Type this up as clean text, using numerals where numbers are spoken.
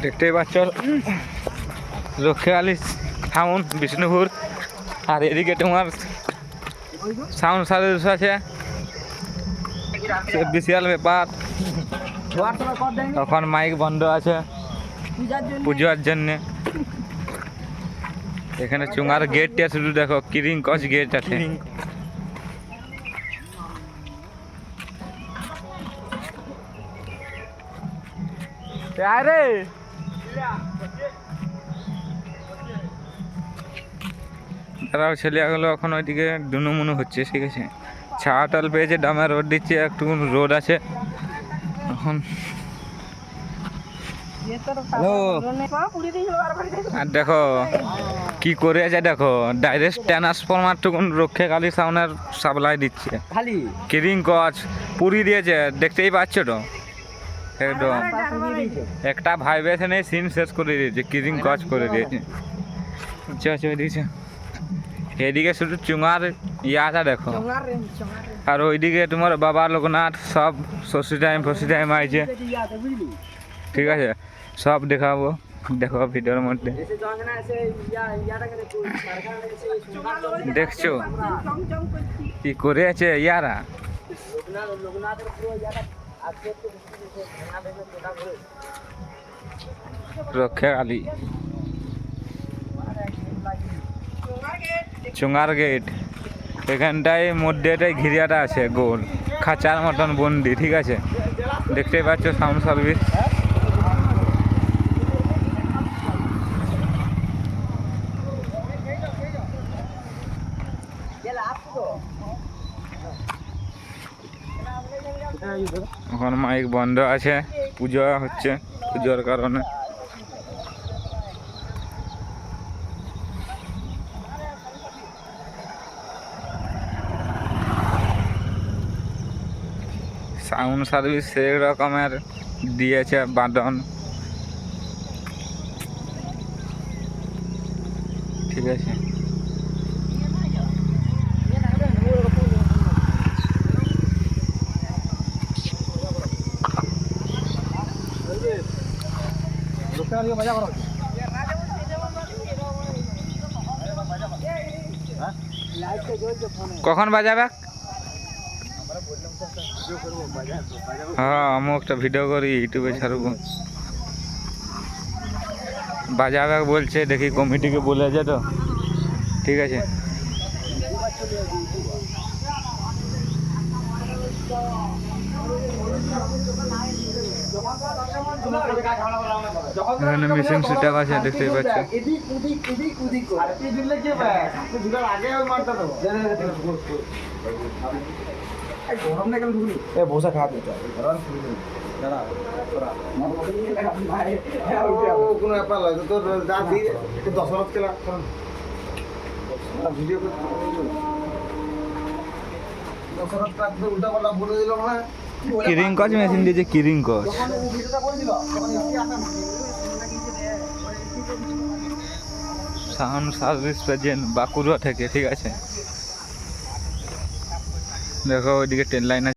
দেখতেই পাচ্ছ রক্ষাকালী টাউন বিষ্ণুপুর, আর এদিকে তোমার সাউন্ড সার্ভিস আছে, বিশাল ব্যাপার। তখন মাইক বন্ধ আছে পুজোর জন্যে। এখানে চুঙার গেটটা শুধু দেখো, কিরিং কচ গেট আছে। তারাও ছেলেগুলো এখন ওইদিকে দুনুমুনু হচ্ছে, ঠিক আছে। ছাওয়া টাল পেয়েছে, ডামে রোদ দিচ্ছে, একটু রোদ আছে এখন। আর দেখো কি করে আছে, দেখো ডাইরেক্ট ট্রান্সফরমার টুকুন রক্ষাকালী সাউন্ডের সাপ্লাই দিচ্ছে। কিরিং কচ পুরি দিয়েছে, দেখতেই পাচ্ছ তো একদম। একটা ভাইব্রেশনে সিন শেষ করে দিয়েছে, কিরিং কচ করে দিয়েছে। দিয়েছে এদিকে শুধু চুঙার ইয়াটা দেখো, আর ওইদিকে তোমার বাবা লোকনাথ সব ষষ্ঠী টাইম আইছে, ঠিক আছে। সব দেখাবো, দেখো ভিডিওর মধ্যে। দেখছো কি করে আছে ইয়ারা। রক্ষাকালী চুঙার গেট, এখানটায় মধ্যেটাই ঘিরিয়াটা আছে গোল, খাঁচার মতন বন্দি, ঠিক আছে। দেখতেই পাচ্ছ সাউন্ড সার্ভিস। এখন মাইক বন্ধ আছে, পুজো হচ্ছে, পুজোর কারণে। সাউন্ড সার্ভিস সেই রকমের দিয়েছে বাদন, ঠিক আছে। কখন বাজাবে? হ্যাঁ, আমি একটা ভিডিও করি, ইউটিউবে ছাড়বো। বাজাবে বলছে, দেখি কমিটিকে বলেছে তো, ঠিক আছে। এখানে মিশিং সেটআপ আছে, দেখতেই পাচ্ছ। বসে খাওয়া কোনো ব্যাপার নয়, তোর যা দিয়ে দশরথ খেলা ভিডিও দশরথটা উল্টা পাল্টা বলে দিল না। কিরিং কচ মেশিন দিয়েছে, কিরিং কচ। সাউন্ড সার্ভিস প্রেজেন্ট বাঁকুড়া থেকে, ঠিক আছে। দেখো ওইদিকে ট্রেন লাইন আছে।